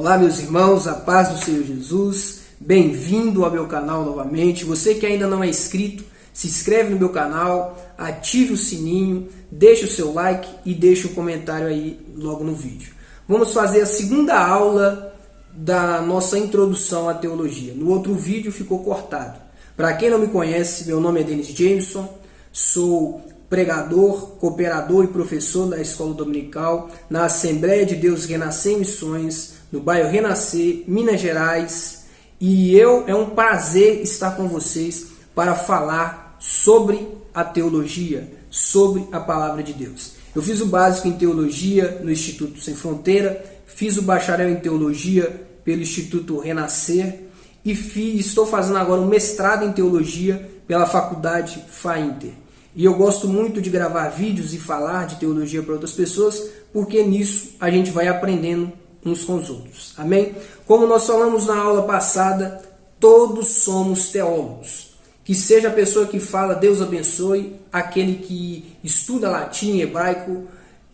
Olá, meus irmãos, a paz do Senhor Jesus, bem-vindo ao meu canal novamente. Você que ainda não é inscrito, se inscreve no meu canal, ative o sininho, deixe o seu like e deixe um comentário aí logo no vídeo. Vamos fazer a segunda aula da nossa introdução à teologia. No outro vídeo ficou cortado. Para quem não me conhece, meu nome é Denis Jameson, sou pregador, cooperador e professor da Escola Dominical na Assembleia de Deus Renascer em Missões, no bairro Renascer, Minas Gerais. E é um prazer estar com vocês para falar sobre a teologia, sobre a Palavra de Deus. Eu fiz o básico em teologia no Instituto Sem Fronteira, fiz o bacharel em teologia pelo Instituto Renascer e estou fazendo agora um mestrado em teologia pela Faculdade FAINTER. E eu gosto muito de gravar vídeos e falar de teologia para outras pessoas, porque nisso a gente vai aprendendo uns com os outros. Amém? Como nós falamos na aula passada, todos somos teólogos. Que seja a pessoa que fala, Deus abençoe, aquele que estuda latim, hebraico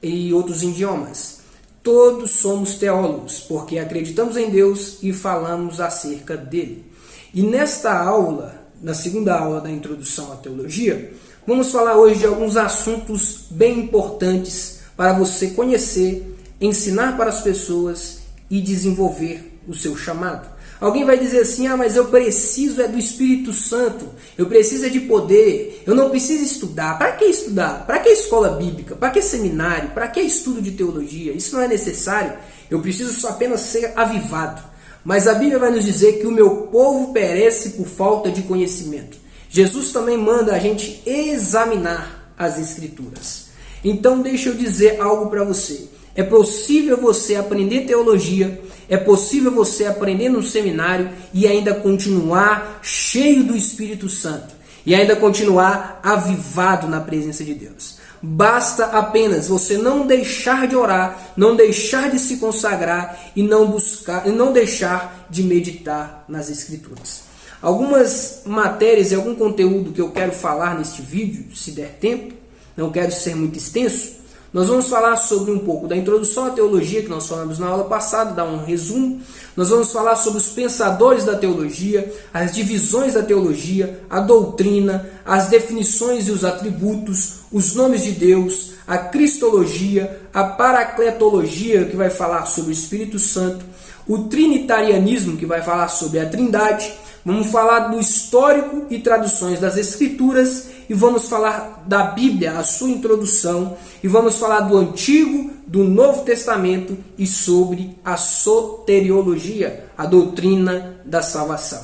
e outros idiomas. Todos somos teólogos, porque acreditamos em Deus e falamos acerca dele. E nesta aula, na segunda aula da introdução à teologia, vamos falar hoje de alguns assuntos bem importantes para você conhecer, ensinar para as pessoas e desenvolver o seu chamado. Alguém vai dizer assim, mas eu preciso do Espírito Santo, eu preciso de poder, eu não preciso estudar. Para que estudar? Para que escola bíblica? Para que seminário? Para que estudo de teologia? Isso não é necessário, eu preciso apenas ser avivado. Mas a Bíblia vai nos dizer que o meu povo perece por falta de conhecimento. Jesus também manda a gente examinar as Escrituras. Então deixa eu dizer algo para você. É possível você aprender teologia, é possível você aprender no seminário e ainda continuar cheio do Espírito Santo. E ainda continuar avivado na presença de Deus. Basta apenas você não deixar de orar, não deixar de se consagrar e não deixar de meditar nas Escrituras. Algumas matérias e algum conteúdo que eu quero falar neste vídeo, se der tempo, não quero ser muito extenso, nós vamos falar sobre um pouco da introdução à teologia, que nós falamos na aula passada, dar um resumo. Nós vamos falar sobre os pensadores da teologia, as divisões da teologia, a doutrina, as definições e os atributos, os nomes de Deus, a cristologia, a paracletologia, que vai falar sobre o Espírito Santo, o trinitarianismo, que vai falar sobre a Trindade. Vamos falar do histórico e traduções das Escrituras e vamos falar da Bíblia, a sua introdução, e vamos falar do Antigo, do Novo Testamento e sobre a soteriologia, a doutrina da salvação.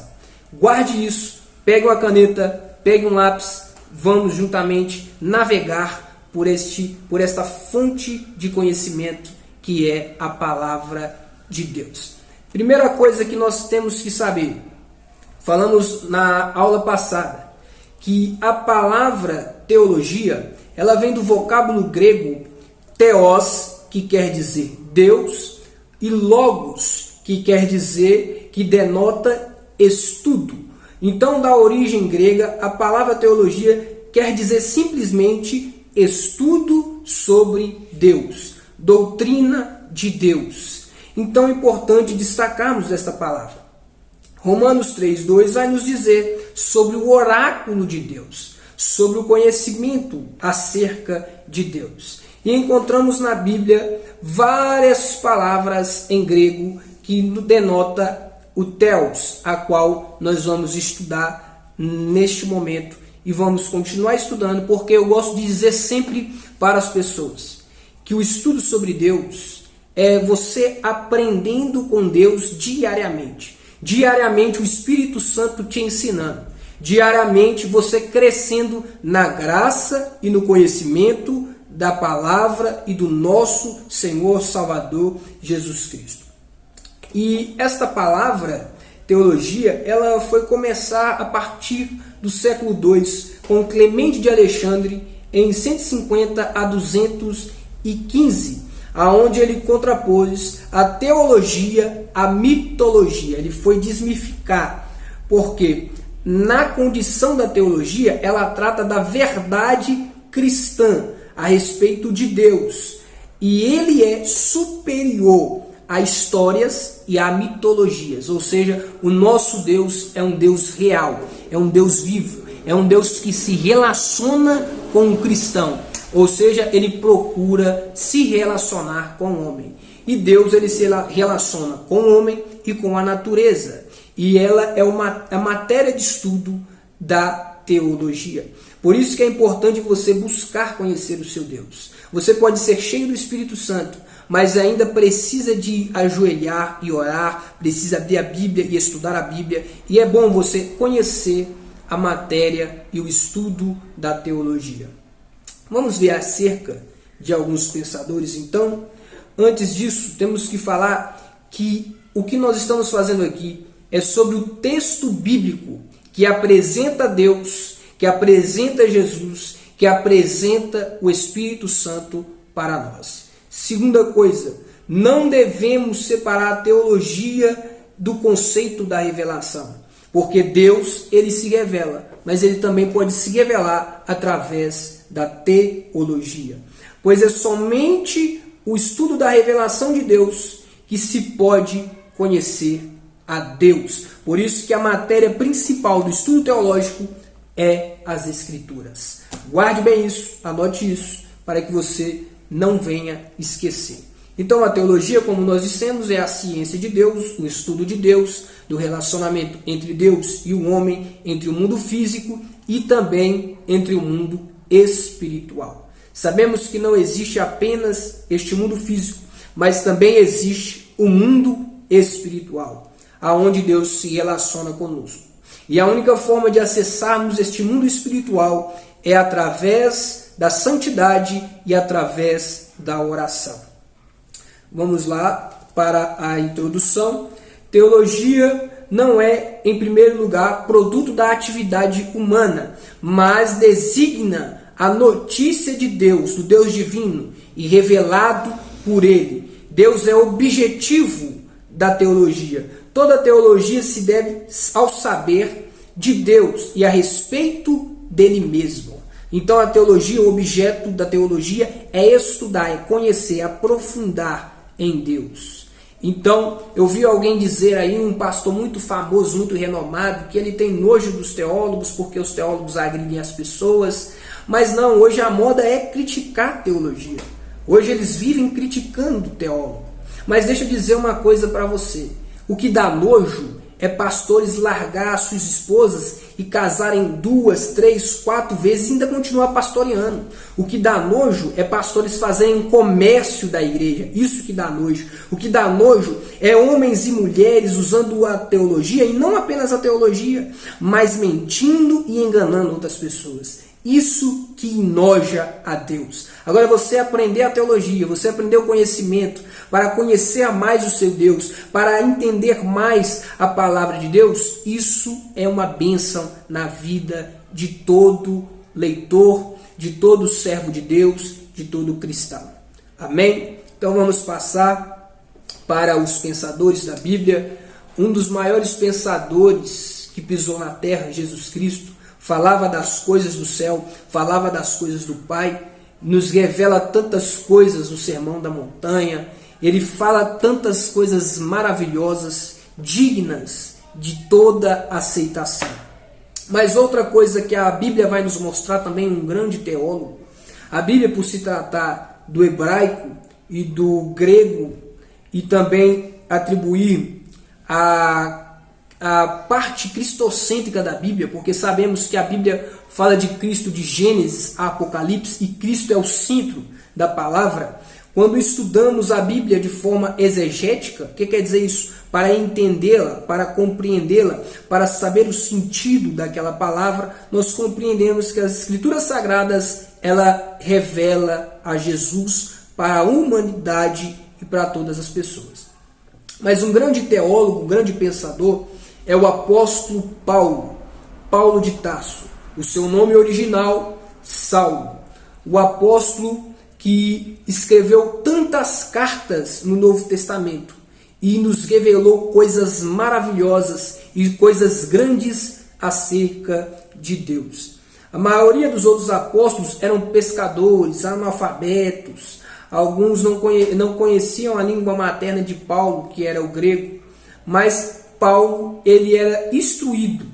Guarde isso, pegue uma caneta, pegue um lápis, vamos juntamente navegar por esta fonte de conhecimento que é a Palavra de Deus. Primeira coisa que nós temos que saber, falamos na aula passada, que a palavra teologia, ela vem do vocábulo grego theos, que quer dizer Deus, e logos, que quer dizer, que denota estudo. Então, da origem grega, a palavra teologia quer dizer simplesmente estudo sobre Deus, doutrina de Deus. Então, é importante destacarmos esta palavra. Romanos 3:2 vai nos dizer sobre o oráculo de Deus, sobre o conhecimento acerca de Deus. E encontramos na Bíblia várias palavras em grego que denota o theos, a qual nós vamos estudar neste momento e vamos continuar estudando, porque eu gosto de dizer sempre para as pessoas que o estudo sobre Deus é você aprendendo com Deus diariamente. Diariamente o Espírito Santo te ensinando. Diariamente você crescendo na graça e no conhecimento da palavra e do nosso Senhor Salvador Jesus Cristo. E esta palavra, teologia, ela foi começar a partir do século II, com Clemente de Alexandre, em 150 a 215, aonde ele contrapôs a teologia à mitologia. Ele foi desmificar, porque na condição da teologia, ela trata da verdade cristã a respeito de Deus. E ele é superior a histórias e a mitologias, ou seja, o nosso Deus é um Deus real, é um Deus vivo, é um Deus que se relaciona com o cristão, ou seja, ele procura se relacionar com o homem. E Deus ele se relaciona com o homem e com a natureza, e ela é a matéria de estudo da teologia. Por isso que é importante você buscar conhecer o seu Deus. Você pode ser cheio do Espírito Santo, mas ainda precisa de ajoelhar e orar, precisa abrir a Bíblia e estudar a Bíblia, e é bom você conhecer a matéria e o estudo da teologia. Vamos ver acerca de alguns pensadores, então. Antes disso, temos que falar que o que nós estamos fazendo aqui é sobre o texto bíblico que apresenta Deus, que apresenta Jesus, que apresenta o Espírito Santo para nós. Segunda coisa, não devemos separar a teologia do conceito da revelação, porque Deus, ele se revela, mas ele também pode se revelar através da teologia, pois é somente o estudo da revelação de Deus que se pode conhecer a Deus. Por isso que a matéria principal do estudo teológico é as Escrituras. Guarde bem isso, anote isso, para que você não venha esquecer. Então a teologia, como nós dissemos, é a ciência de Deus, o estudo de Deus, do relacionamento entre Deus e o homem, entre o mundo físico e também entre o mundo espiritual. Sabemos que não existe apenas este mundo físico, mas também existe o mundo espiritual, aonde Deus se relaciona conosco. E a única forma de acessarmos este mundo espiritual é através da santidade e através da oração. Vamos lá para a introdução. Teologia não é, em primeiro lugar, produto da atividade humana, mas designa a notícia de Deus, do Deus divino e revelado por Ele. Deus é o objetivo da teologia. Toda teologia se deve ao saber de Deus e a respeito dele mesmo. Então a teologia, o objeto da teologia é estudar, é conhecer, é aprofundar em Deus. Então, eu vi alguém dizer aí, um pastor muito famoso, muito renomado, que ele tem nojo dos teólogos porque os teólogos agridem as pessoas. Mas não, hoje a moda é criticar a teologia. Hoje eles vivem criticando o teólogo. Mas deixa eu dizer uma coisa para você. O que dá nojo é pastores largar suas esposas e casarem 2, 3, 4 vezes e ainda continuar pastoreando. O que dá nojo é pastores fazerem comércio da igreja. Isso que dá nojo. O que dá nojo é homens e mulheres usando a teologia, e não apenas a teologia, mas mentindo e enganando outras pessoas. Isso que enoja a Deus. Agora você aprender a teologia, você aprender o conhecimento, para conhecer mais o seu Deus, para entender mais a palavra de Deus, isso é uma bênção na vida de todo leitor, de todo servo de Deus, de todo cristão. Amém? Então vamos passar para os pensadores da Bíblia. Um dos maiores pensadores que pisou na terra, Jesus Cristo, falava das coisas do céu, falava das coisas do Pai, nos revela tantas coisas no Sermão da Montanha, ele fala tantas coisas maravilhosas, dignas de toda aceitação. Mas outra coisa que a Bíblia vai nos mostrar também, um grande teólogo, a Bíblia, por se tratar do hebraico e do grego, e também atribuir a parte cristocêntrica da Bíblia, porque sabemos que a Bíblia fala de Cristo de Gênesis a Apocalipse, e Cristo é o centro da palavra. Quando estudamos a Bíblia de forma exegética, o que quer dizer isso? Para entendê-la, para compreendê-la, para saber o sentido daquela palavra, nós compreendemos que as Escrituras Sagradas, ela revela a Jesus para a humanidade e para todas as pessoas. Mas um grande teólogo, um grande pensador, é o apóstolo Paulo, Paulo de Tarso. O seu nome original, Saulo. O apóstolo que escreveu tantas cartas no Novo Testamento e nos revelou coisas maravilhosas e coisas grandes acerca de Deus. A maioria dos outros apóstolos eram pescadores, analfabetos. Alguns não conheciam a língua materna de Paulo, que era o grego, mas Paulo ele era instruído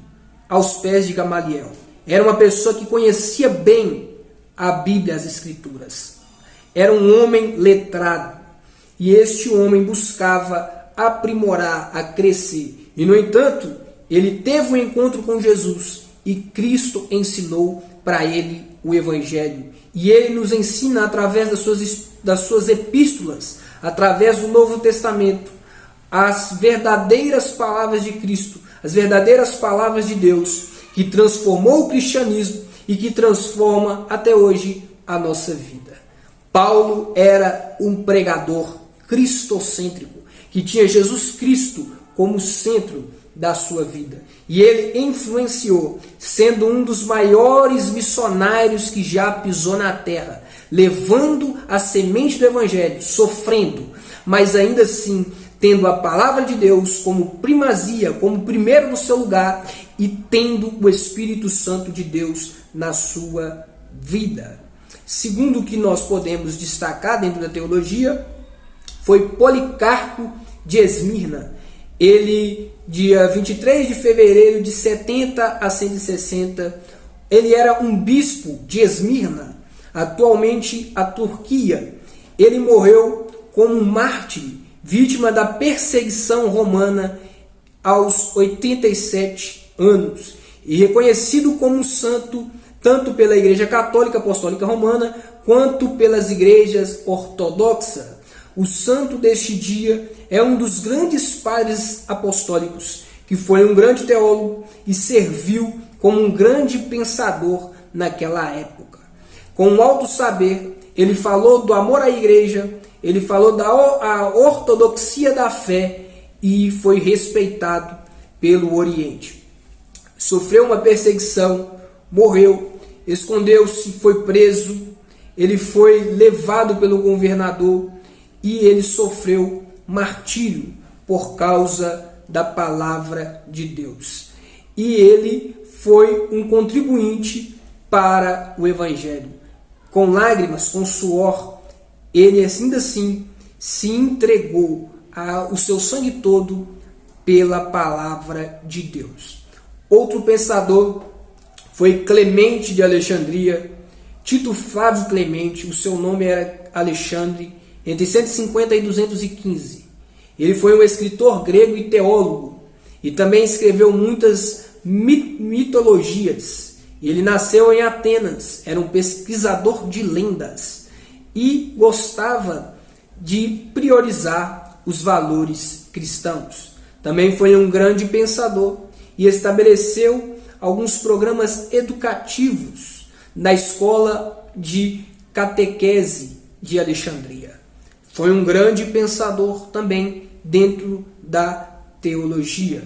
aos pés de Gamaliel. Era uma pessoa que conhecia bem a Bíblia, as Escrituras. Era um homem letrado. E este homem buscava aprimorar, a crescer. E, no entanto, ele teve um encontro com Jesus e Cristo ensinou para ele o Evangelho. E ele nos ensina através das suas epístolas, através do Novo Testamento, as verdadeiras palavras de Cristo, as verdadeiras palavras de Deus, que transformou o cristianismo e que transforma até hoje a nossa vida. Paulo era um pregador cristocêntrico, que tinha Jesus Cristo como centro da sua vida. E ele influenciou, sendo um dos maiores missionários que já pisou na terra, levando a semente do Evangelho, sofrendo, mas ainda assim tendo a palavra de Deus como primazia, como primeiro no seu lugar e tendo o Espírito Santo de Deus na sua vida. Segundo o que nós podemos destacar dentro da teologia, foi Policarpo de Esmirna. Ele, dia 23 de fevereiro de 70 a 160, ele era um bispo de Esmirna, atualmente a Turquia. Ele morreu como um mártir, vítima da perseguição romana aos 87 anos, e reconhecido como santo tanto pela Igreja Católica Apostólica Romana quanto pelas igrejas ortodoxas. O santo deste dia é um dos grandes padres apostólicos, que foi um grande teólogo e serviu como um grande pensador naquela época. Com um alto saber, ele falou do amor à igreja, ele falou da ortodoxia da fé e foi respeitado pelo Oriente. Sofreu uma perseguição, morreu, escondeu-se, foi preso, ele foi levado pelo governador e ele sofreu martírio por causa da palavra de Deus. E ele foi um contribuinte para o Evangelho. Com lágrimas, com suor, ele ainda assim se entregou o seu sangue todo pela palavra de Deus. Outro pensador foi Clemente de Alexandria, Tito Flávio Clemente, o seu nome era Alexandre, entre 150 e 215. Ele foi um escritor grego e teólogo, e também escreveu muitas mitologias. Ele nasceu em Atenas, era um pesquisador de lendas e gostava de priorizar os valores cristãos. Também foi um grande pensador e estabeleceu alguns programas educativos na escola de catequese de Alexandria. Foi um grande pensador também dentro da teologia.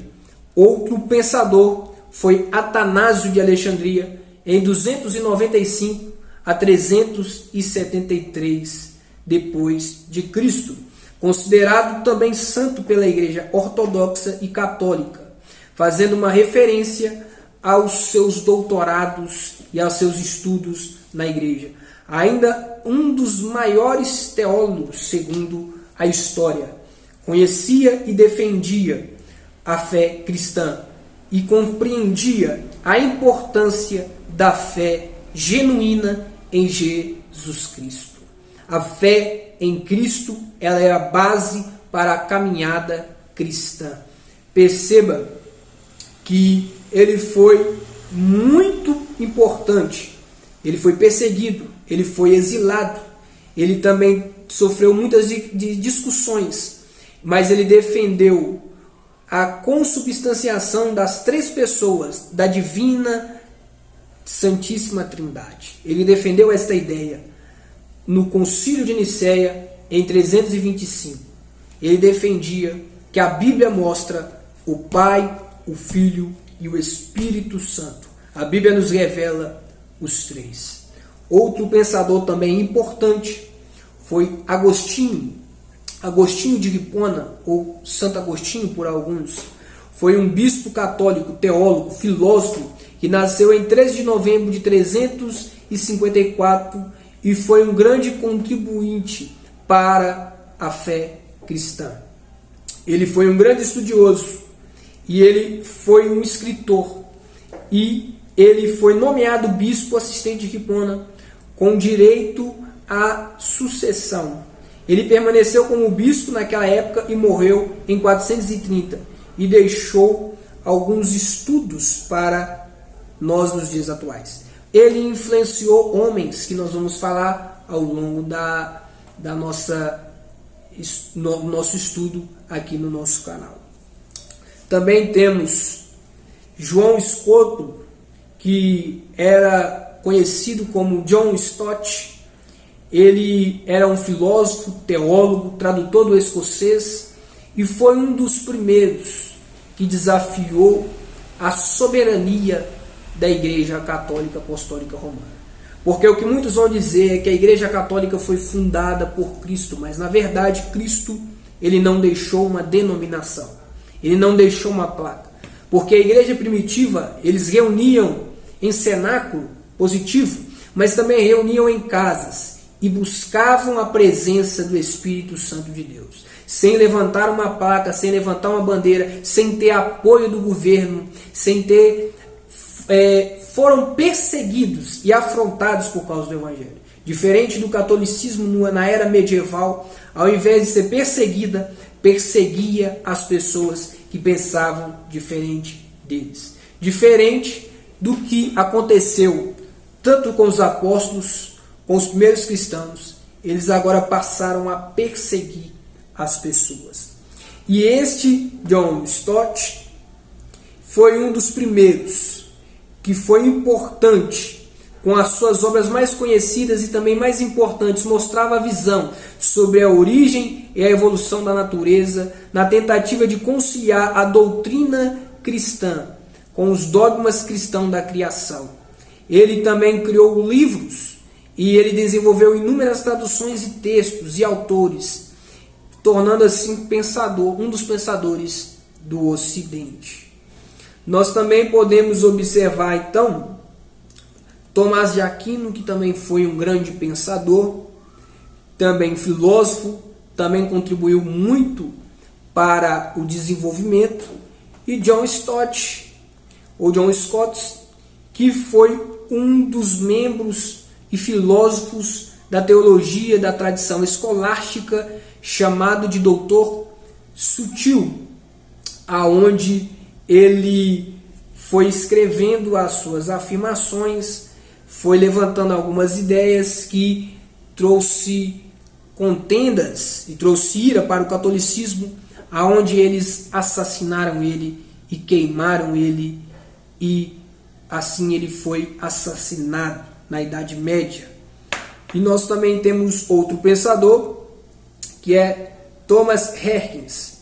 Outro pensador foi Atanásio de Alexandria, em 295 a 373 depois de Cristo, considerado também santo pela Igreja Ortodoxa e Católica, fazendo uma referência aos seus doutorados e aos seus estudos na Igreja. Ainda um dos maiores teólogos, segundo a história, conhecia e defendia a fé cristã e compreendia a importância da fé genuína em Jesus Cristo. A fé em Cristo, ela é a base para a caminhada cristã. Perceba que ele foi muito importante. Ele foi perseguido, ele foi exilado, ele também sofreu muitas discussões, mas ele defendeu a consubstanciação das três pessoas da divina Santíssima Trindade. Ele defendeu esta ideia no Concílio de Nicéia em 325. Ele defendia que a Bíblia mostra o Pai, o Filho e o Espírito Santo. A Bíblia nos revela os três. Outro pensador também importante foi Agostinho. Agostinho de Hipona, ou Santo Agostinho por alguns, foi um bispo católico, teólogo, filósofo, que nasceu em 13 de novembro de 354 e foi um grande contribuinte para a fé cristã. Ele foi um grande estudioso e ele foi um escritor e ele foi nomeado bispo assistente de Hipona com direito à sucessão. Ele permaneceu como bispo naquela época e morreu em 430 e deixou alguns estudos para nós nos dias atuais. Ele influenciou homens que nós vamos falar ao longo nosso estudo aqui no nosso canal. Também temos João Scoto, que era conhecido como John Stott. Ele era um filósofo, teólogo, tradutor do escocês e foi um dos primeiros que desafiou a soberania da Igreja Católica Apostólica Romana. Porque o que muitos vão dizer é que a Igreja Católica foi fundada por Cristo, mas na verdade Cristo ele não deixou uma denominação, ele não deixou uma placa. Porque a igreja primitiva, eles reuniam em cenáculo positivo, mas também reuniam em casas e buscavam a presença do Espírito Santo de Deus. Sem levantar uma placa, sem levantar uma bandeira, sem ter apoio do governo, sem ter... foram perseguidos e afrontados por causa do Evangelho. Diferente do catolicismo na era medieval, ao invés de ser perseguida, perseguia as pessoas que pensavam diferente deles. Diferente do que aconteceu tanto com os apóstolos, com os primeiros cristãos, eles agora passaram a perseguir as pessoas. E este John Stott foi um dos primeiros que foi importante, com as suas obras mais conhecidas e também mais importantes, mostrava a visão sobre a origem e a evolução da natureza, na tentativa de conciliar a doutrina cristã com os dogmas cristãos da criação. Ele também criou livros e ele desenvolveu inúmeras traduções e textos e autores, tornando assim um dos pensadores do Ocidente. Nós também podemos observar, então, Tomás de Aquino, que também foi um grande pensador, também filósofo, também contribuiu muito para o desenvolvimento, e John Stott, ou John Scott, que foi um dos membros e filósofos da teologia da tradição escolástica, chamado de Doutor Sutil, aonde ele foi escrevendo as suas afirmações, foi levantando algumas ideias que trouxe contendas e trouxe ira para o catolicismo, aonde eles assassinaram ele e queimaram ele, e assim ele foi assassinado na Idade Média. E nós também temos outro pensador, que é Thomas Herkens,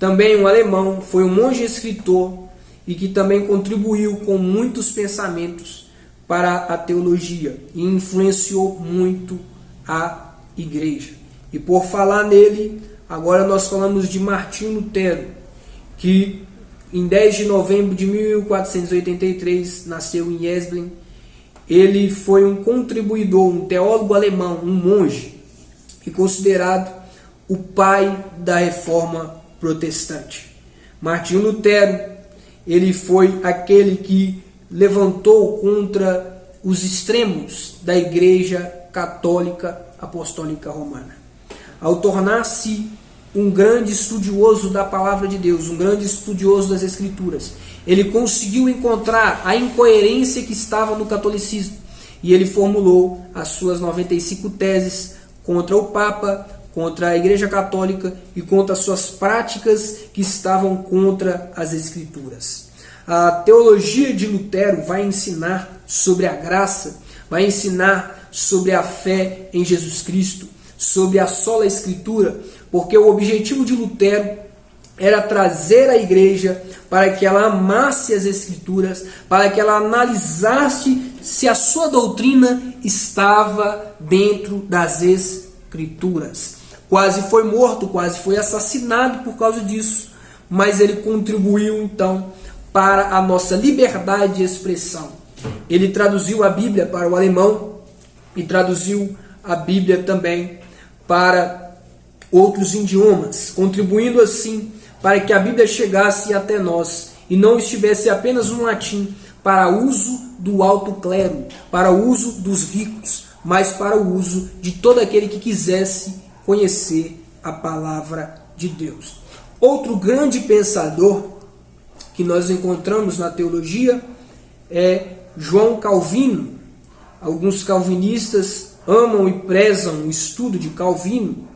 também um alemão, foi um monge escritor e que também contribuiu com muitos pensamentos para a teologia e influenciou muito a igreja. E por falar nele, agora nós falamos de Martinho Lutero, que em 10 de novembro de 1483 nasceu em Esslingen. Ele foi um contribuidor, um teólogo alemão, um monge, e considerado o pai da reforma protestante. Martinho Lutero, ele foi aquele que levantou contra os extremos da Igreja Católica Apostólica Romana. Ao tornar-se um grande estudioso da Palavra de Deus, um grande estudioso das Escrituras, ele conseguiu encontrar a incoerência que estava no catolicismo e ele formulou as suas 95 teses contra o Papa, contra a Igreja Católica e contra as suas práticas que estavam contra as Escrituras. A teologia de Lutero vai ensinar sobre a graça, vai ensinar sobre a fé em Jesus Cristo, sobre a sola Escritura, porque o objetivo de Lutero era trazer a igreja para que ela amasse as Escrituras, para que ela analisasse se a sua doutrina estava dentro das Escrituras. Quase foi morto, quase foi assassinado por causa disso, mas ele contribuiu então para a nossa liberdade de expressão. Ele traduziu a Bíblia para o alemão e traduziu a Bíblia também para outros idiomas, contribuindo assim para que a Bíblia chegasse até nós e não estivesse apenas no latim para uso do alto clero, para o uso dos ricos, mas para o uso de todo aquele que quisesse conhecer a palavra de Deus. Outro grande pensador que nós encontramos na teologia é João Calvino. Alguns calvinistas amam e prezam o estudo de Calvino,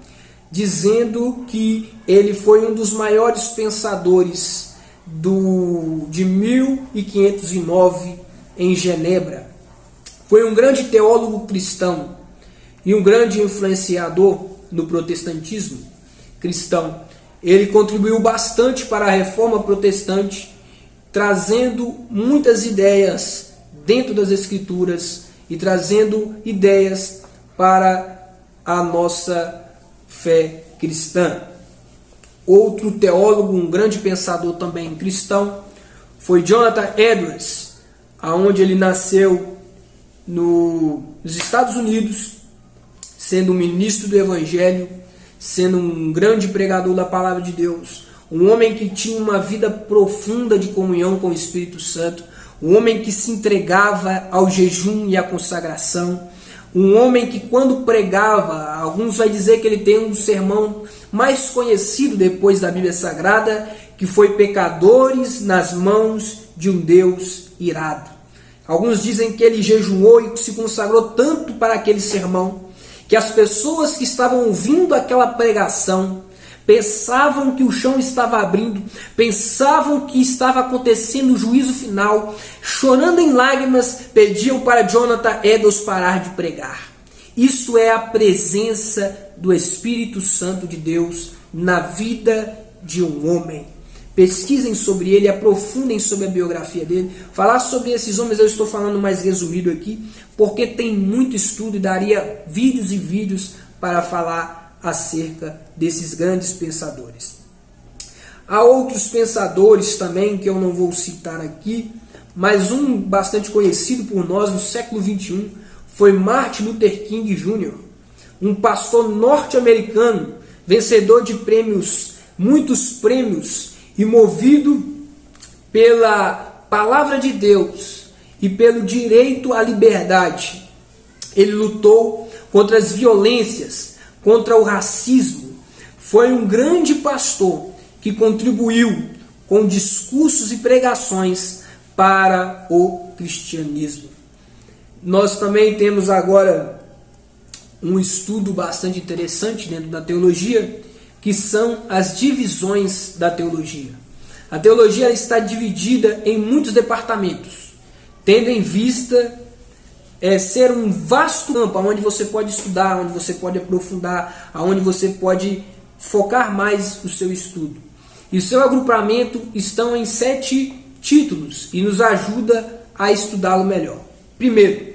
dizendo que ele foi um dos maiores pensadores de 1509 em Genebra. Foi um grande teólogo cristão e um grande influenciador no protestantismo cristão. Ele contribuiu bastante para a reforma protestante, trazendo muitas ideias dentro das Escrituras e trazendo ideias para a nossa fé cristã. Outro teólogo, um grande pensador também cristão, foi Jonathan Edwards, aonde ele nasceu nos Estados Unidos, sendo um ministro do Evangelho, sendo um grande pregador da palavra de Deus, um homem que tinha uma vida profunda de comunhão com o Espírito Santo, um homem que se entregava ao jejum e à consagração, um homem que quando pregava, alguns vai dizer que ele tem um sermão mais conhecido depois da Bíblia Sagrada, que foi Pecadores nas mãos de um Deus irado. Alguns dizem que ele jejuou e se consagrou tanto para aquele sermão, que as pessoas que estavam ouvindo aquela pregação pensavam que o chão estava abrindo, pensavam que estava acontecendo o juízo final, chorando em lágrimas, pediam para Jonathan Edwards parar de pregar. Isso é a presença do Espírito Santo de Deus na vida de um homem. Pesquisem sobre ele, aprofundem sobre a biografia dele. Falar sobre esses homens eu estou falando mais resumido aqui, porque tem muito estudo e daria vídeos e vídeos para falar acerca desses grandes pensadores. Há outros pensadores também que eu não vou citar aqui, mas um bastante conhecido por nós no século XXI foi Martin Luther King Jr., um pastor norte-americano, vencedor de muitos prêmios, e movido pela palavra de Deus e pelo direito à liberdade. Ele lutou contra as violências, contra o racismo. Foi um grande pastor que contribuiu com discursos e pregações para o cristianismo. Nós também temos agora um estudo bastante interessante dentro da teologia, que são as divisões da teologia. A teologia está dividida em muitos departamentos, tendo em vista ser um vasto campo onde você pode estudar, onde você pode aprofundar, onde você pode focar mais o seu estudo. E o seu agrupamento estão em 7 títulos e nos ajuda a estudá-lo melhor. Primeiro,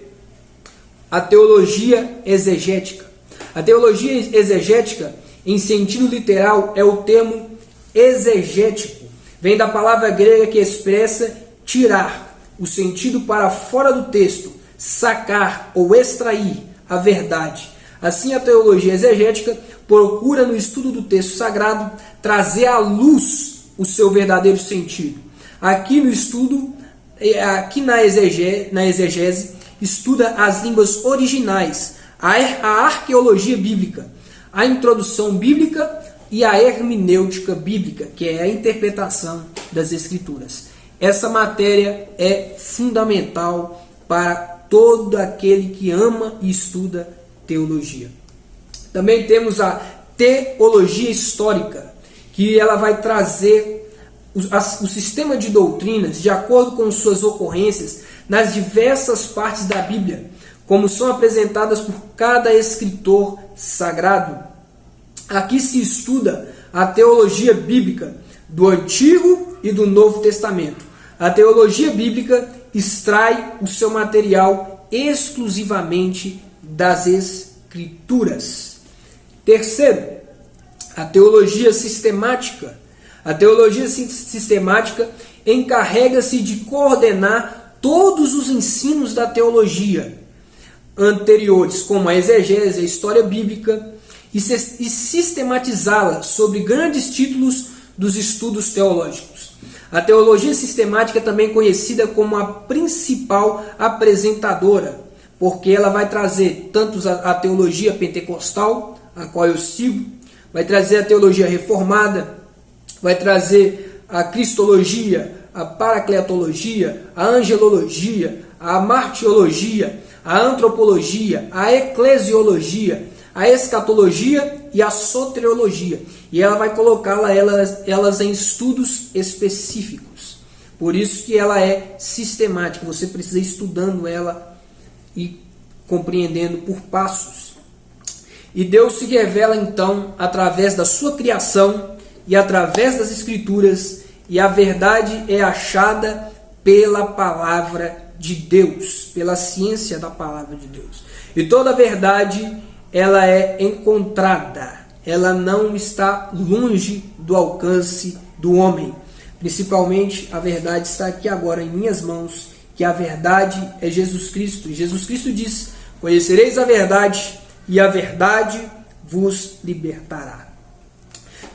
a teologia exegética. A teologia exegética, em sentido literal, é o termo exegético. Vem da palavra grega que expressa tirar, o sentido para fora do texto, sacar ou extrair a verdade. Assim, a teologia exegética procura, no estudo do texto sagrado, trazer à luz o seu verdadeiro sentido. Aqui no estudo, na exegese, estuda as línguas originais, a arqueologia bíblica, a introdução bíblica e a hermenêutica bíblica, que é a interpretação das Escrituras. Essa matéria é fundamental para todo aquele que ama e estuda teologia. Também temos a teologia histórica, que ela vai trazer o sistema de doutrinas de acordo com suas ocorrências nas diversas partes da Bíblia, como são apresentadas por cada escritor sagrado. Aqui se estuda a teologia bíblica do Antigo e do Novo Testamento. A teologia bíblica extrai o seu material exclusivamente das Escrituras. Terceiro, a teologia sistemática. A teologia sistemática encarrega-se de coordenar todos os ensinos da teologia anteriores, como a exegese, a história bíblica, e sistematizá-la sobre grandes títulos dos estudos teológicos. A teologia sistemática é também conhecida como a principal apresentadora, porque ela vai trazer tanto a teologia pentecostal, a qual eu sigo, vai trazer a teologia reformada, vai trazer a cristologia, a paracletologia, a angelologia, a martiologia, a antropologia, a eclesiologia, a escatologia e a soteriologia. E ela vai elas em estudos específicos. Por isso que ela é sistemática. Você precisa ir estudando ela e compreendendo por passos. E Deus se revela então através da sua criação e através das Escrituras, e a verdade é achada pela palavra de Deus, pela ciência da palavra de Deus. E toda a verdade, ela é encontrada, ela não está longe do alcance do homem. Principalmente, a verdade está aqui agora em minhas mãos, que a verdade é Jesus Cristo. E Jesus Cristo diz: conhecereis a verdade, e a verdade vos libertará.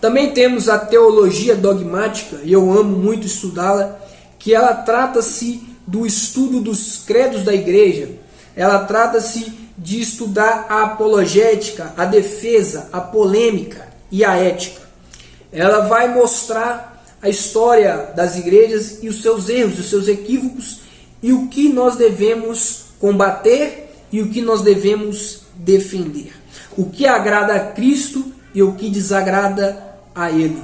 Também temos a teologia dogmática, e eu amo muito estudá-la, que ela trata-se do estudo dos credos da igreja. Ela trata-se de estudar a apologética, a defesa, a polêmica e a ética. Ela vai mostrar a história das igrejas e os seus erros, os seus equívocos, e o que nós devemos combater e o que nós devemos defender. O que agrada a Cristo e o que desagrada a Ele.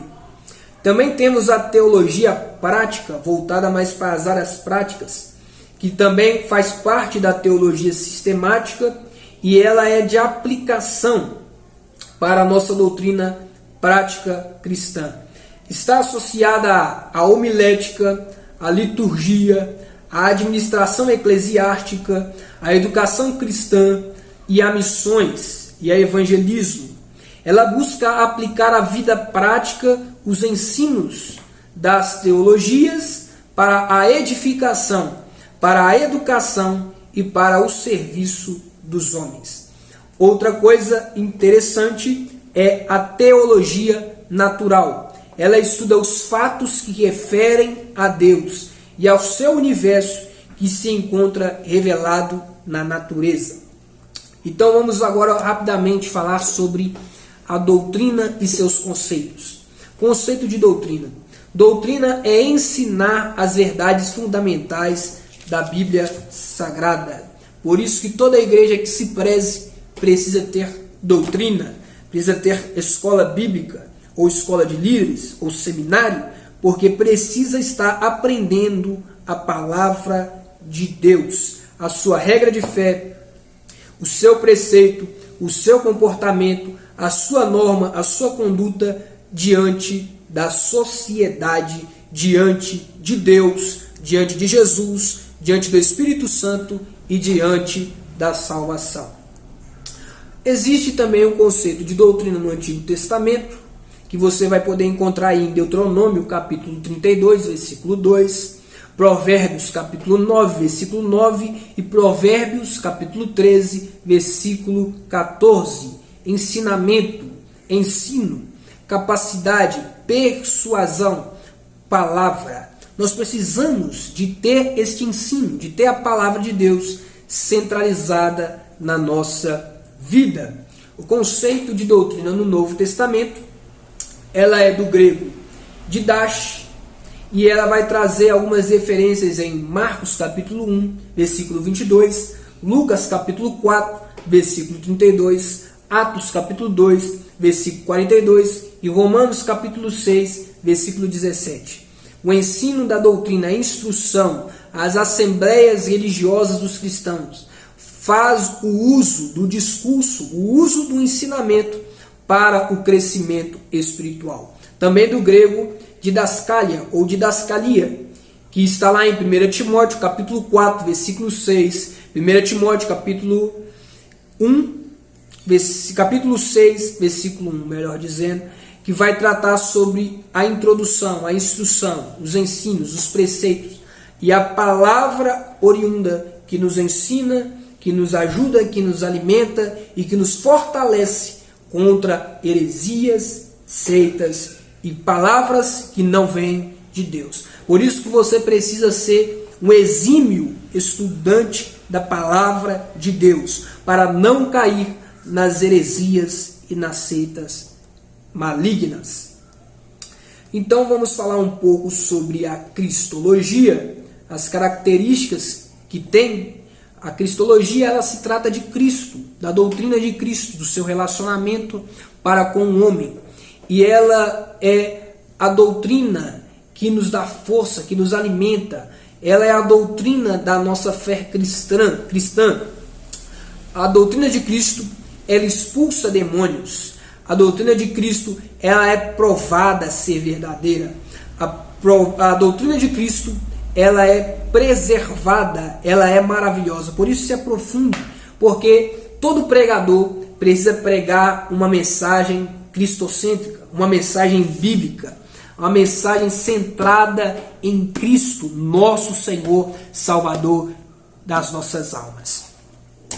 Também temos a teologia prática, voltada mais para as áreas práticas, que também faz parte da teologia sistemática, e ela é de aplicação para a nossa doutrina prática cristã. Está associada à homilética, à liturgia, à administração eclesiástica, à educação cristã e a missões e a evangelismo. Ela busca aplicar à vida prática os ensinos das teologias para a edificação, para a educação e para o serviço dos homens. Outra coisa interessante é a teologia natural. Ela estuda os fatos que referem a Deus e ao seu universo que se encontra revelado na natureza. Então vamos agora rapidamente falar sobre a doutrina e seus conceitos. Conceito de doutrina. Doutrina é ensinar as verdades fundamentais da Bíblia Sagrada. Por isso que toda igreja que se preze precisa ter doutrina, precisa ter escola bíblica, ou escola de líderes, ou seminário, porque precisa estar aprendendo a palavra de Deus, a sua regra de fé, o seu preceito, o seu comportamento, a sua norma, a sua conduta diante da sociedade, diante de Deus, diante de Jesus, diante do Espírito Santo e diante da salvação. Existe também um conceito de doutrina no Antigo Testamento, que você vai poder encontrar aí em Deuteronômio, capítulo 32, versículo 2, Provérbios, capítulo 9, versículo 9, e Provérbios, capítulo 13, versículo 14. Ensinamento, ensino, capacidade, persuasão, palavra. Nós precisamos de ter este ensino, de ter a palavra de Deus centralizada na nossa vida. O conceito de doutrina no Novo Testamento, ela é do grego didache, e ela vai trazer algumas referências em Marcos capítulo 1, versículo 22, Lucas capítulo 4, versículo 32, Atos capítulo 2, versículo 42 e Romanos capítulo 6, versículo 17. O ensino da doutrina, a instrução, as assembleias religiosas dos cristãos, faz o uso do discurso, o uso do ensinamento para o crescimento espiritual. Também do grego didascalia ou didascalia, que está lá em 1 Timóteo capítulo 4, versículo 6, 1 Timóteo capítulo 6, versículo 1, melhor dizendo, que vai tratar sobre a introdução, a instrução, os ensinos, os preceitos e a palavra oriunda que nos ensina, que nos ajuda, que nos alimenta e que nos fortalece contra heresias, seitas e palavras que não vêm de Deus. Por isso que você precisa ser um exímio estudante da palavra de Deus, para não cair nas heresias e nas seitas malignas. Então vamos falar um pouco sobre a cristologia, as características que tem. A cristologia, ela se trata de Cristo, da doutrina de Cristo, do seu relacionamento para com o homem. E ela é a doutrina que nos dá força, que nos alimenta. Ela é a doutrina da nossa fé cristã. A doutrina de Cristo, ela expulsa demônios. A doutrina de Cristo, ela é provada ser verdadeira. A doutrina de Cristo, ela é preservada, ela é maravilhosa. Por isso se aprofunde, porque todo pregador precisa pregar uma mensagem cristocêntrica, uma mensagem bíblica, uma mensagem centrada em Cristo, nosso Senhor, Salvador das nossas almas.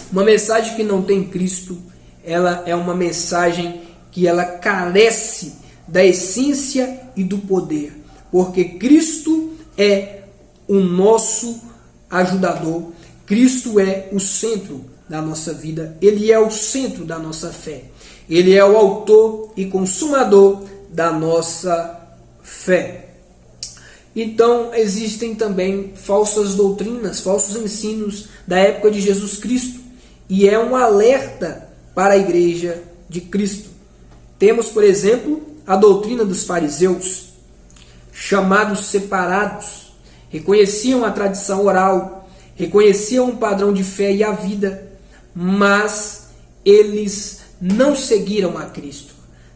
Uma mensagem que não tem Cristo, ela é uma mensagem que ela carece da essência e do poder, porque Cristo é o nosso ajudador, Cristo é o centro da nossa vida, Ele é o centro da nossa fé, Ele é o autor e consumador da nossa fé. Então existem também falsas doutrinas, falsos ensinos da época de Jesus Cristo, e é um alerta para a igreja de Cristo. Temos, por exemplo, a doutrina dos fariseus, chamados separados. Reconheciam a tradição oral, reconheciam o padrão de fé e a vida, mas eles não seguiram a Cristo,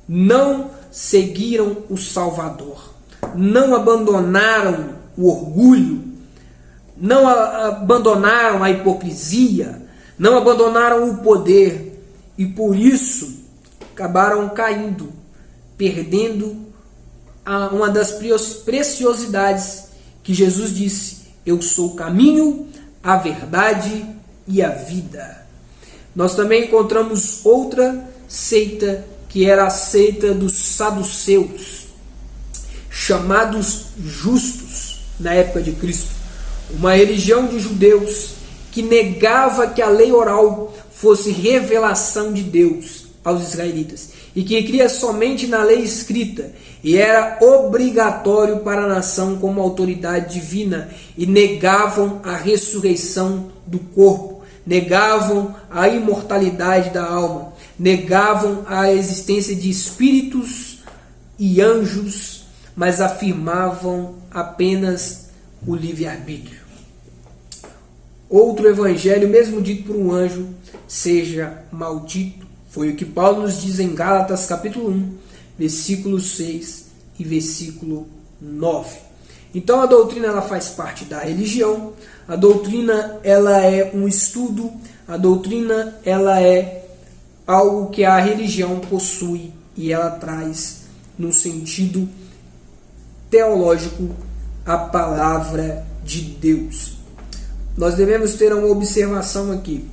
não seguiram o Salvador, não abandonaram o orgulho, não abandonaram a hipocrisia, não abandonaram o poder, e por isso acabaram caindo, perdendo uma das preciosidades que Jesus disse: eu sou o caminho, a verdade e a vida. Nós também encontramos outra seita, que era a seita dos saduceus, chamados justos na época de Cristo. Uma religião de judeus que negava que a lei oral fosse revelação de Deus aos israelitas, e que cria somente na lei escrita, e era obrigatório para a nação como autoridade divina, e negavam a ressurreição do corpo, negavam a imortalidade da alma, negavam a existência de espíritos e anjos, mas afirmavam apenas o livre-arbítrio. Outro evangelho, mesmo dito por um anjo, seja maldito. Foi o que Paulo nos diz em Gálatas capítulo 1, versículo 6 e versículo 9. Então a doutrina, ela faz parte da religião, a doutrina, ela é um estudo, a doutrina, ela é algo que a religião possui, e ela traz, no sentido teológico, a palavra de Deus. Nós devemos ter uma observação aqui.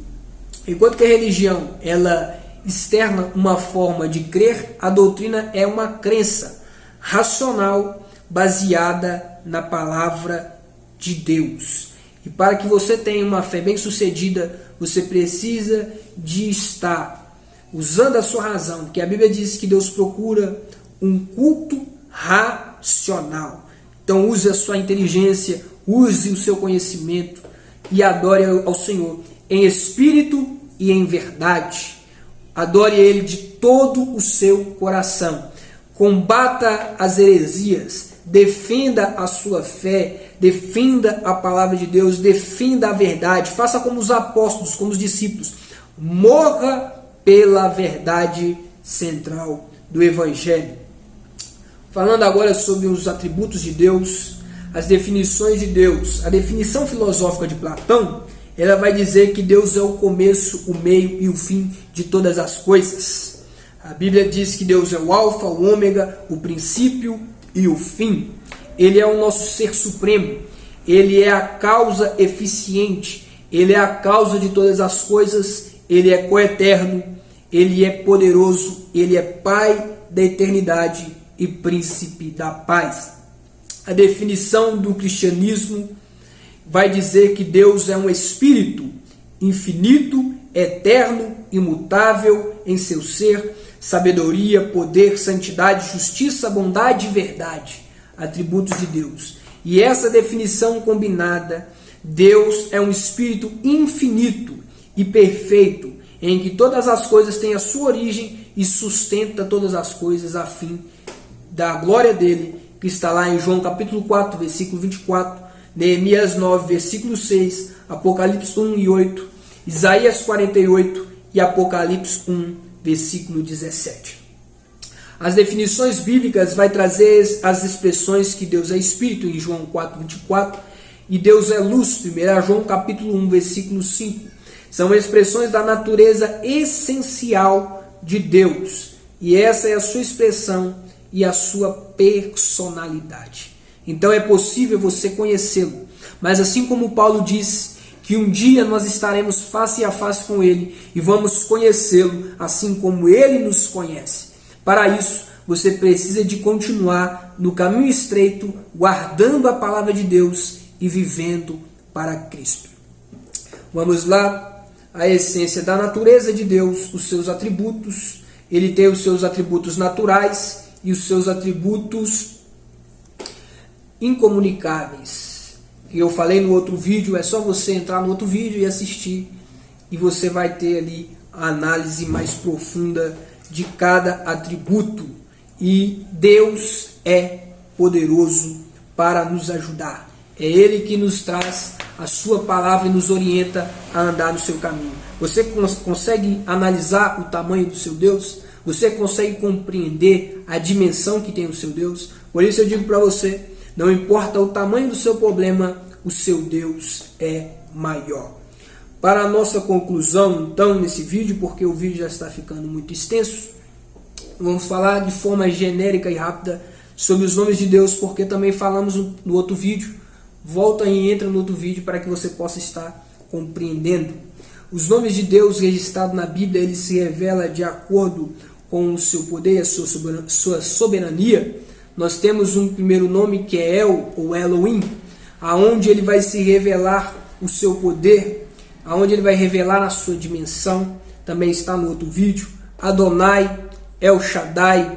Enquanto que a religião, ela externa uma forma de crer, a doutrina é uma crença racional baseada na palavra de Deus. E para que você tenha uma fé bem-sucedida, você precisa de estar usando a sua razão, porque a Bíblia diz que Deus procura um culto racional. Então use a sua inteligência, use o seu conhecimento e adore ao Senhor em espírito e em verdade. Adore Ele de todo o seu coração. Combata as heresias. Defenda a sua fé. Defenda a palavra de Deus. Defenda a verdade. Faça como os apóstolos, como os discípulos. Morra pela verdade central do Evangelho. Falando agora sobre os atributos de Deus, as definições de Deus. A definição filosófica de Platão, ela vai dizer que Deus é o começo, o meio e o fim de todas as coisas. A Bíblia diz que Deus é o alfa, o ômega, o princípio e o fim. Ele é o nosso ser supremo. Ele é a causa eficiente. Ele é a causa de todas as coisas. Ele é coeterno. Ele é poderoso, Ele é Pai da eternidade e Príncipe da paz. A definição do cristianismo vai dizer que Deus é um Espírito infinito, eterno, imutável em seu ser, sabedoria, poder, santidade, justiça, bondade e verdade, atributos de Deus. E essa definição combinada, Deus é um Espírito infinito e perfeito, em que todas as coisas têm a sua origem e sustenta todas as coisas a fim da glória dele, que está lá em João capítulo 4, versículo 24, Neemias 9, versículo 6, Apocalipse 1 e 8, Isaías 48 e Apocalipse 1, versículo 17. As definições bíblicas vai trazer as expressões que Deus é Espírito em João 4, 24 e Deus é luz, 1 João capítulo 1, versículo 5. São expressões da natureza essencial de Deus e essa é a sua expressão e a sua personalidade. Então é possível você conhecê-lo, mas assim como Paulo disse que um dia nós estaremos face a face com ele e vamos conhecê-lo assim como ele nos conhece. Para isso, você precisa de continuar no caminho estreito, guardando a palavra de Deus e vivendo para Cristo. Vamos lá, a essência da natureza de Deus, os seus atributos. Ele tem os seus atributos naturais e os seus atributos incomunicáveis. Que eu falei no outro vídeo, é só você entrar no outro vídeo e assistir e você vai ter ali a análise mais profunda de cada atributo. E Deus é poderoso para nos ajudar. É Ele que nos traz a sua palavra e nos orienta a andar no seu caminho. Você consegue analisar o tamanho do seu Deus? Você consegue compreender a dimensão que tem o seu Deus? Por isso eu digo para você, não importa o tamanho do seu problema, o seu Deus é maior. Para a nossa conclusão, então, nesse vídeo, porque o vídeo já está ficando muito extenso, vamos falar de forma genérica e rápida sobre os nomes de Deus, porque também falamos no outro vídeo. Volta e entra no outro vídeo para que você possa estar compreendendo. Os nomes de Deus registrados na Bíblia, ele se revela de acordo com o seu poder e a sua soberania. Nós temos um primeiro nome que é El, ou Elohim, aonde ele vai se revelar o seu poder, aonde ele vai revelar a sua dimensão, também está no outro vídeo. Adonai, El Shaddai,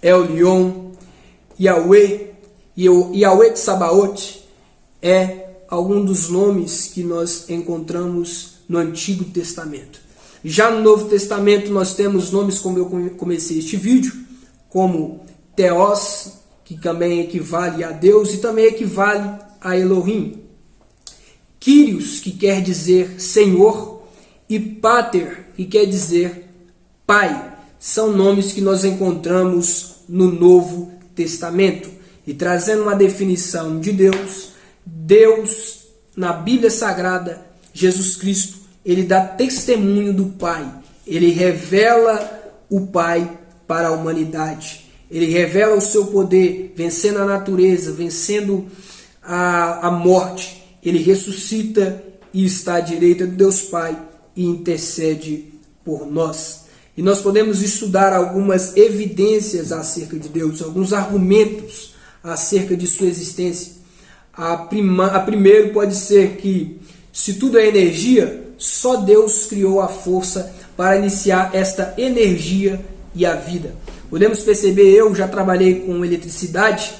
El Elyon, Yahweh, Yahweh Tsabaoth, é algum dos nomes que nós encontramos no Antigo Testamento. Já no Novo Testamento nós temos nomes, como eu comecei este vídeo, como Theos, que também equivale a Deus e também equivale a Elohim. Kyrios, que quer dizer Senhor, e Pater, que quer dizer Pai. São nomes que nós encontramos no Novo Testamento. E trazendo uma definição de Deus, Deus, na Bíblia Sagrada, Jesus Cristo, ele dá testemunho do Pai. Ele revela o Pai para a humanidade. Ele revela o seu poder, vencendo a natureza, vencendo a morte. Ele ressuscita e está à direita de Deus Pai e intercede por nós. E nós podemos estudar algumas evidências acerca de Deus, alguns argumentos acerca de sua existência. A primeiro pode ser que, se tudo é energia, só Deus criou a força para iniciar esta energia e a vida. Podemos perceber, eu já trabalhei com eletricidade,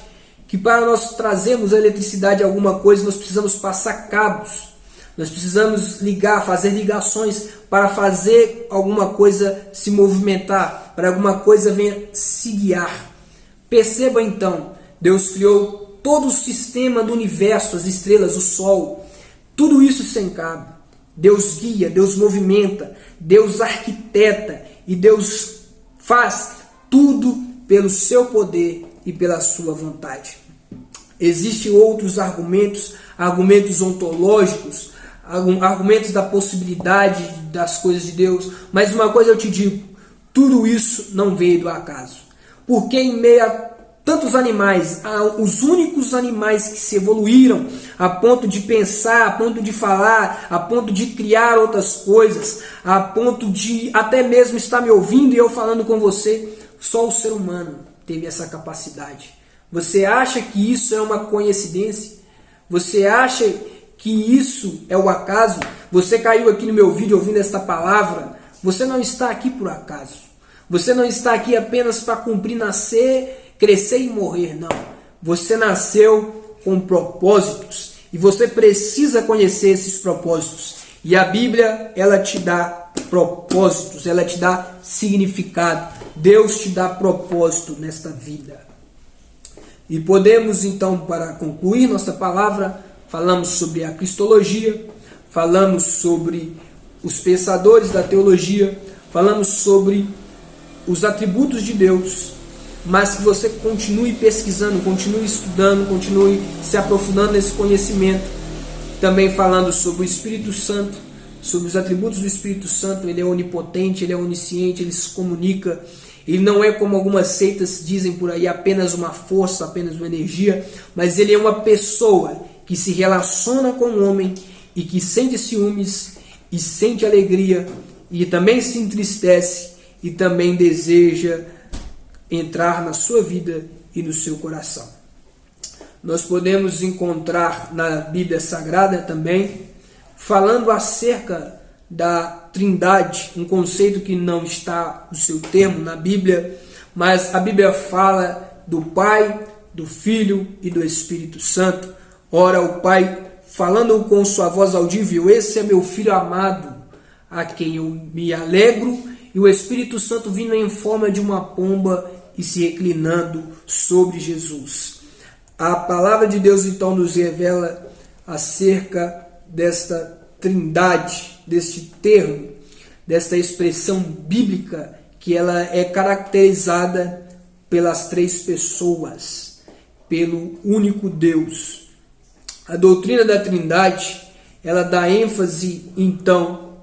que para nós trazermos a eletricidade a alguma coisa, nós precisamos passar cabos. Nós precisamos ligar, fazer ligações para fazer alguma coisa se movimentar, para alguma coisa venha se guiar. Perceba então, Deus criou todo o sistema do universo, as estrelas, o sol, tudo isso sem cabo. Deus guia, Deus movimenta, Deus arquiteta e Deus faz tudo pelo seu poder e pela sua vontade. Existem outros argumentos, argumentos ontológicos, argumentos da possibilidade das coisas de Deus, mas uma coisa eu te digo, tudo isso não veio do acaso. Porque em meio a tantos animais, os únicos animais que se evoluíram a ponto de pensar, a ponto de falar, a ponto de criar outras coisas, a ponto de até mesmo estar me ouvindo e eu falando com você, só o ser humano teve essa capacidade. Você acha que isso é uma coincidência? Você acha que isso é o acaso? Você caiu aqui no meu vídeo ouvindo esta palavra? Você não está aqui por acaso. Você não está aqui apenas para cumprir, nascer, crescer e morrer, não. Você nasceu com propósitos e você precisa conhecer esses propósitos. E a Bíblia, ela te dá propósitos, ela te dá significado. Deus te dá propósito nesta vida. E podemos então, para concluir nossa palavra, falamos sobre a cristologia, falamos sobre os pensadores da teologia, falamos sobre os atributos de Deus, mas que você continue pesquisando, continue estudando, continue se aprofundando nesse conhecimento. Também falando sobre o Espírito Santo, sobre os atributos do Espírito Santo. Ele é onipotente, ele é onisciente, ele se comunica. Ele não é como algumas seitas dizem por aí, apenas uma força, apenas uma energia, mas ele é uma pessoa que se relaciona com o homem e que sente ciúmes e sente alegria e também se entristece e também deseja entrar na sua vida e no seu coração. Nós podemos encontrar na Bíblia Sagrada também, falando acerca da Trindade, um conceito que não está no seu termo na Bíblia, mas a Bíblia fala do Pai, do Filho e do Espírito Santo. Ora, o Pai falando com sua voz audível, esse é meu Filho amado, a quem eu me alegro, e o Espírito Santo vindo em forma de uma pomba e se reclinando sobre Jesus. A palavra de Deus então nos revela acerca desta Trindade, deste termo, desta expressão bíblica, que ela é caracterizada pelas três pessoas, pelo único Deus. A doutrina da Trindade, ela dá ênfase então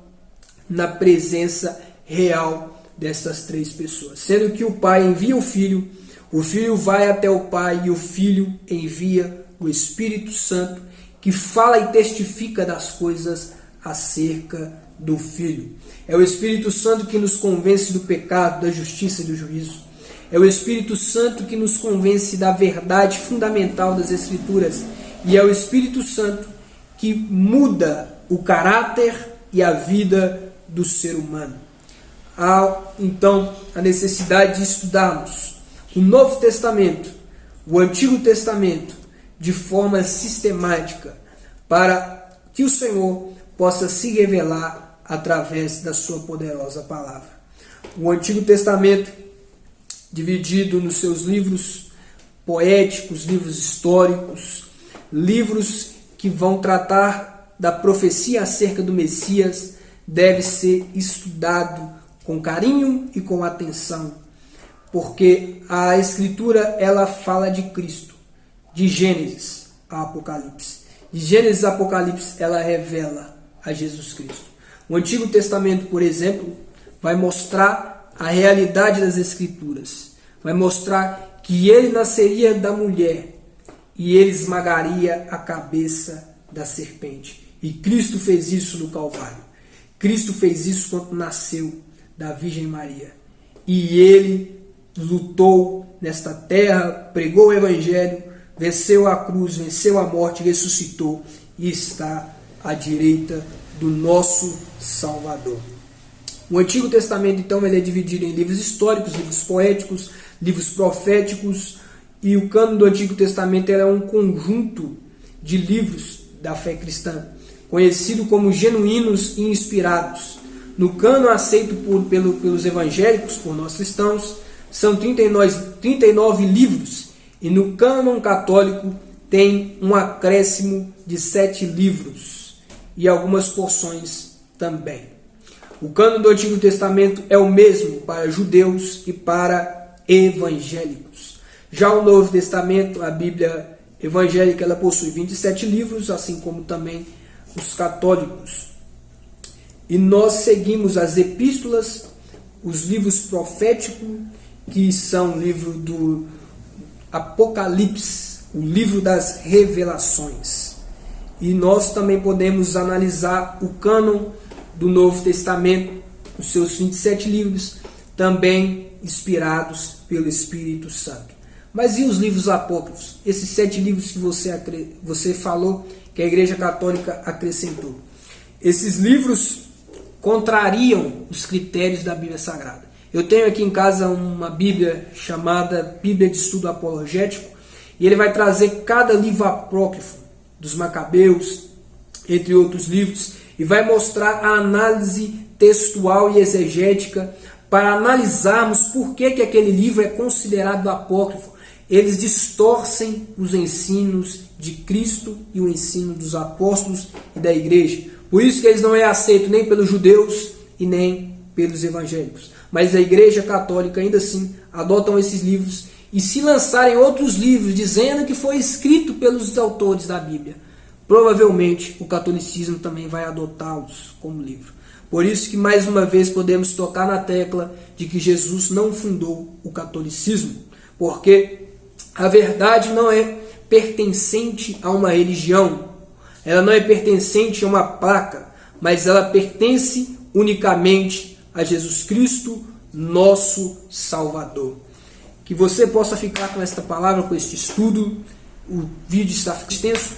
na presença real dessas três pessoas, sendo que o Pai envia o Filho vai até o Pai e o Filho envia o Espírito Santo, que fala e testifica das coisas acerca do Filho. É o Espírito Santo que nos convence do pecado, da justiça e do juízo. É o Espírito Santo que nos convence da verdade fundamental das Escrituras. E é o Espírito Santo que muda o caráter e a vida do ser humano. Há, então, a necessidade de estudarmos o Novo Testamento, o Antigo Testamento, de forma sistemática, para que o Senhor possa se revelar através da sua poderosa palavra. O Antigo Testamento, dividido nos seus livros poéticos, livros históricos, livros que vão tratar da profecia acerca do Messias, deve ser estudado com carinho e com atenção, porque a Escritura ela fala de Cristo, de Gênesis a Apocalipse. De Gênesis a Apocalipse ela revela a Jesus Cristo. O Antigo Testamento, por exemplo, vai mostrar a realidade das Escrituras, vai mostrar que ele nasceria da mulher e ele esmagaria a cabeça da serpente. E Cristo fez isso no Calvário. Cristo fez isso quando nasceu da Virgem Maria. E ele lutou nesta terra, pregou o Evangelho, venceu a cruz, venceu a morte, ressuscitou e está à direita do nosso Salvador. O Antigo Testamento, então, ele é dividido em livros históricos, livros poéticos, livros proféticos, e o cânon do Antigo Testamento é um conjunto de livros da fé cristã, conhecido como genuínos e inspirados. No cânon aceito pelos evangélicos, por nós cristãos, são 39 livros, e no cânon católico tem um acréscimo de 7 livros e algumas porções também. O cânon do Antigo Testamento é o mesmo para judeus e para evangélicos. Já o Novo Testamento, a Bíblia evangélica, ela possui 27 livros, assim como também os católicos. E nós seguimos as epístolas, os livros proféticos, que são livros Apocalipse, o livro das revelações. E nós também podemos analisar o cânon do Novo Testamento, os seus 27 livros, também inspirados pelo Espírito Santo. Mas e os livros apócrifos? Esses 7 livros que você falou que a Igreja Católica acrescentou. Esses livros contrariam os critérios da Bíblia Sagrada. Eu tenho aqui em casa uma Bíblia chamada Bíblia de Estudo Apologético, e ele vai trazer cada livro apócrifo dos Macabeus, entre outros livros, e vai mostrar a análise textual e exegética para analisarmos por que aquele livro é considerado apócrifo. Eles distorcem os ensinos de Cristo e o ensino dos apóstolos e da igreja. Por isso que eles não é aceito nem pelos judeus e nem pelos evangélicos. Mas a Igreja Católica ainda assim adotam esses livros, e se lançarem outros livros dizendo que foi escrito pelos autores da Bíblia, provavelmente o catolicismo também vai adotá-los como livro. Por isso que mais uma vez podemos tocar na tecla de que Jesus não fundou o catolicismo, porque a verdade não é pertencente a uma religião, ela não é pertencente a uma placa, mas ela pertence unicamente a Jesus Cristo, nosso Salvador. Que você possa ficar com esta palavra, com este estudo. O vídeo está extenso,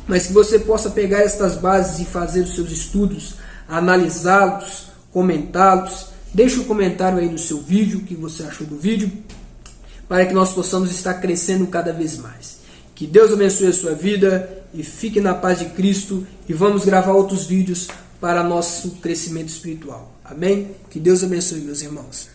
mas que você possa pegar estas bases e fazer os seus estudos, analisá-los, comentá-los. Deixe um comentário aí no seu vídeo, o que você achou do vídeo, para que nós possamos estar crescendo cada vez mais. Que Deus abençoe a sua vida e fique na paz de Cristo, e vamos gravar outros vídeos para nosso crescimento espiritual. Amém? Que Deus abençoe, meus irmãos.